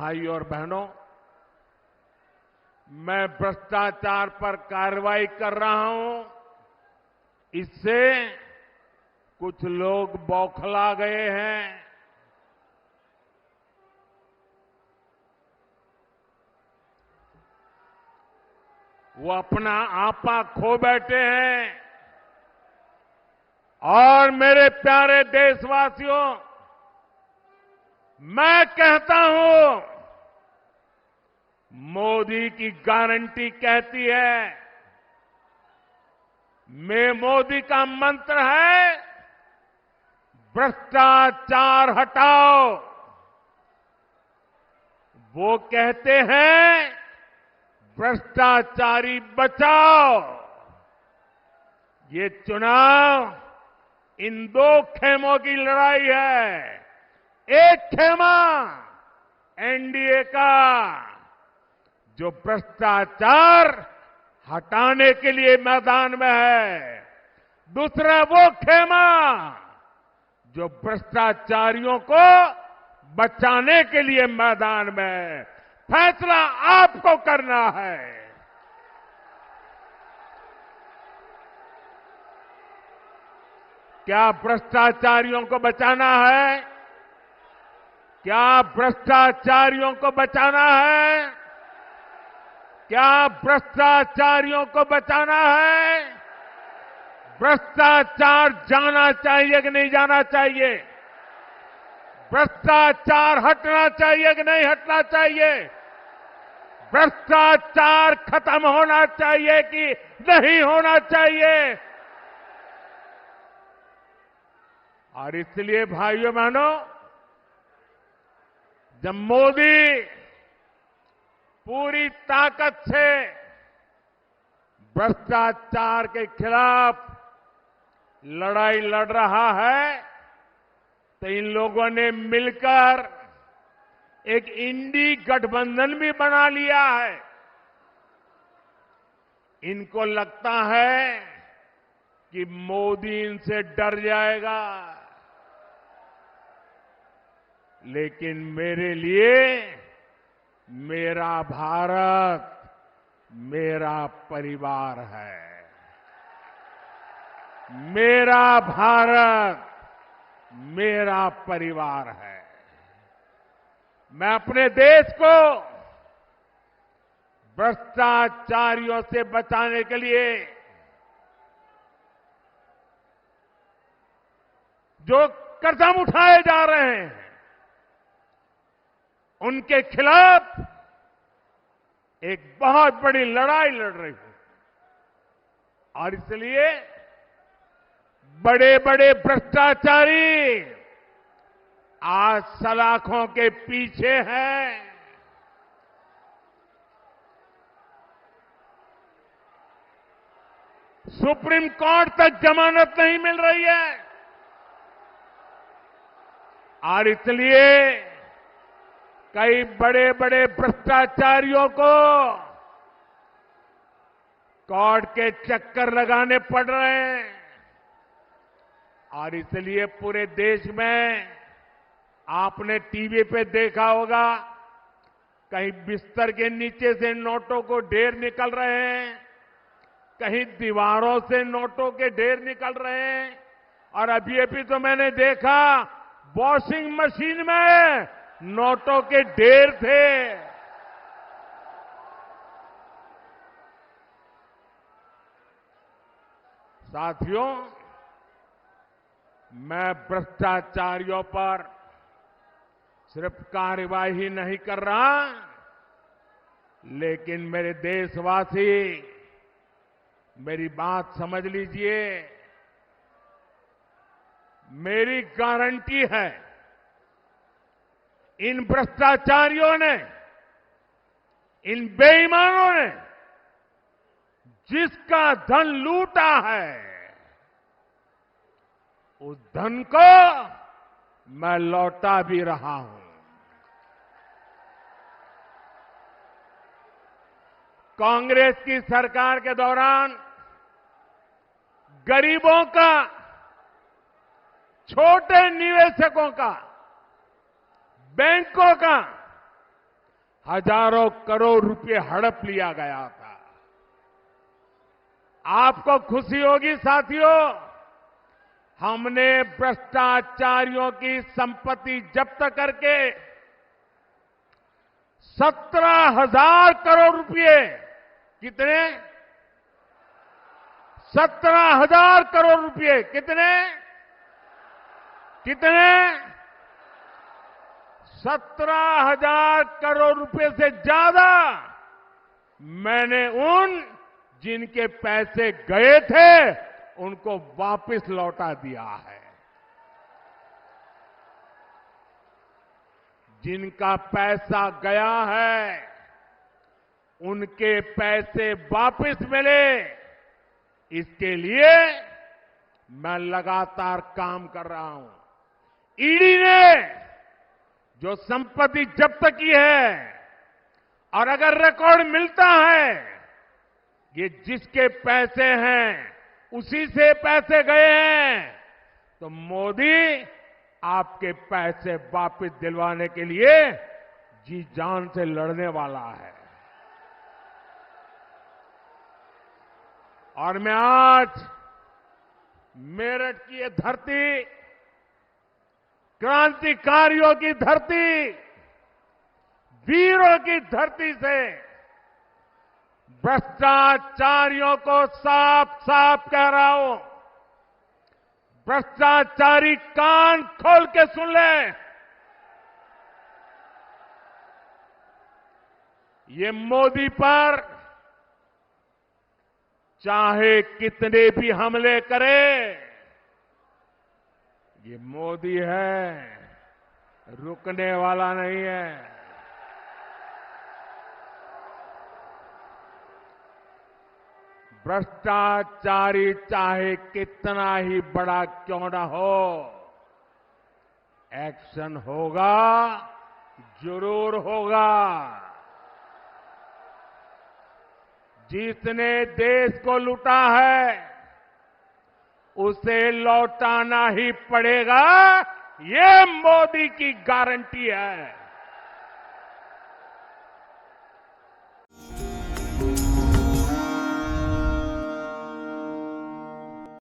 भाइयों और बहनों, मैं भ्रष्टाचार पर कार्रवाई कर रहा हूं। इससे कुछ लोग बौखला गए हैं। वो अपना आपा खो बैठे हैं। और मेरे प्यारे देशवासियों, मैं कहता हूं, मोदी की गारंटी कहती है, मैं मोदी का मंत्र है, भ्रष्टाचार हटाओ। वो कहते हैं, भ्रष्टाचारी बचाओ। ये चुनाव इन दो खेमों की लड़ाई है। एक खेमा एनडीए का, जो भ्रष्टाचार हटाने के लिए मैदान में है। दूसरा वो खेमा जो भ्रष्टाचारियों को बचाने के लिए मैदान में है। फैसला आपको करना है। क्या भ्रष्टाचारियों को बचाना है? क्या भ्रष्टाचारियों को बचाना है? क्या भ्रष्टाचारियों को बचाना है? भ्रष्टाचार जाना चाहिए कि नहीं जाना चाहिए? भ्रष्टाचार हटना चाहिए कि नहीं हटना चाहिए? भ्रष्टाचार खत्म होना चाहिए कि नहीं होना चाहिए? और इसलिए भाइयों बहनों, जब मोदी पूरी ताकत से भ्रष्टाचार के खिलाफ लड़ाई लड़ रहा है, तो इन लोगों ने मिलकर एक इंडी गठबंधन भी बना लिया है। इनको लगता है कि मोदी इनसे डर जाएगा, लेकिन मेरे लिए मेरा भारत मेरा परिवार है। मेरा भारत मेरा परिवार है। मैं अपने देश को भ्रष्टाचारियों से बचाने के लिए जो कदम उठाए जा रहे हैं, उनके खिलाफ एक बहुत बड़ी लड़ाई लड़ रही हूं। और इसलिए बड़े बड़े भ्रष्टाचारी आज सलाखों के पीछे हैं। सुप्रीम कोर्ट तक जमानत नहीं मिल रही है। और इसलिए कई बड़े बड़े भ्रष्टाचारियों को कोर्ट के चक्कर लगाने पड़ रहे हैं। और इसलिए पूरे देश में आपने टीवी पे देखा होगा, कहीं बिस्तर के नीचे से नोटों को ढेर निकल रहे हैं, कहीं दीवारों से नोटों के ढेर निकल रहे हैं। और अभी तो मैंने देखा, वॉशिंग मशीन में नोटों के ढेर थे। साथियों, मैं भ्रष्टाचारियों पर सिर्फ कार्रवाई नहीं कर रहा, लेकिन मेरे देशवासी मेरी बात समझ लीजिए। मेरी गारंटी है, इन भ्रष्टाचारियों ने, इन बेईमानों ने जिसका धन लूटा है, उस धन को मैं लौटा भी रहा हूं। कांग्रेस की सरकार के दौरान गरीबों का, छोटे निवेशकों का, बैंकों का हजारों करोड़ रुपए हड़प लिया गया था। आपको खुशी होगी साथियों, हमने भ्रष्टाचारियों की संपत्ति जब्त करके 17,000 करोड़ रुपए, कितने? 17,000 करोड़ रुपए, कितने? 17,000 करोड़ रुपए से ज्यादा मैंने उन जिनके पैसे गए थे उनको वापस लौटा दिया है। जिनका पैसा गया है उनके पैसे वापस मिले, इसके लिए मैं लगातार काम कर रहा हूं। ईडी ने जो संपत्ति जब्त की है, और अगर रिकॉर्ड मिलता है ये जिसके पैसे हैं उसी से पैसे गए हैं, तो मोदी आपके पैसे वापस दिलवाने के लिए जी जान से लड़ने वाला है। और मैं आज मेरठ की ये धरती, क्रांतिकारियों की धरती, वीरों की धरती से भ्रष्टाचारियों को साफ साफ कह रहा हूं, भ्रष्टाचारी कान खोल के सुन ले। ये मोदी पर चाहे कितने भी हमले करे, ये मोदी है, रुकने वाला नहीं है। भ्रष्टाचारी चाहे कितना ही बड़ा क्यों ना हो, एक्शन होगा, जरूर होगा। जिसने देश को लूटा है उसे लौटाना ही पड़ेगा, ये मोदी की गारंटी है।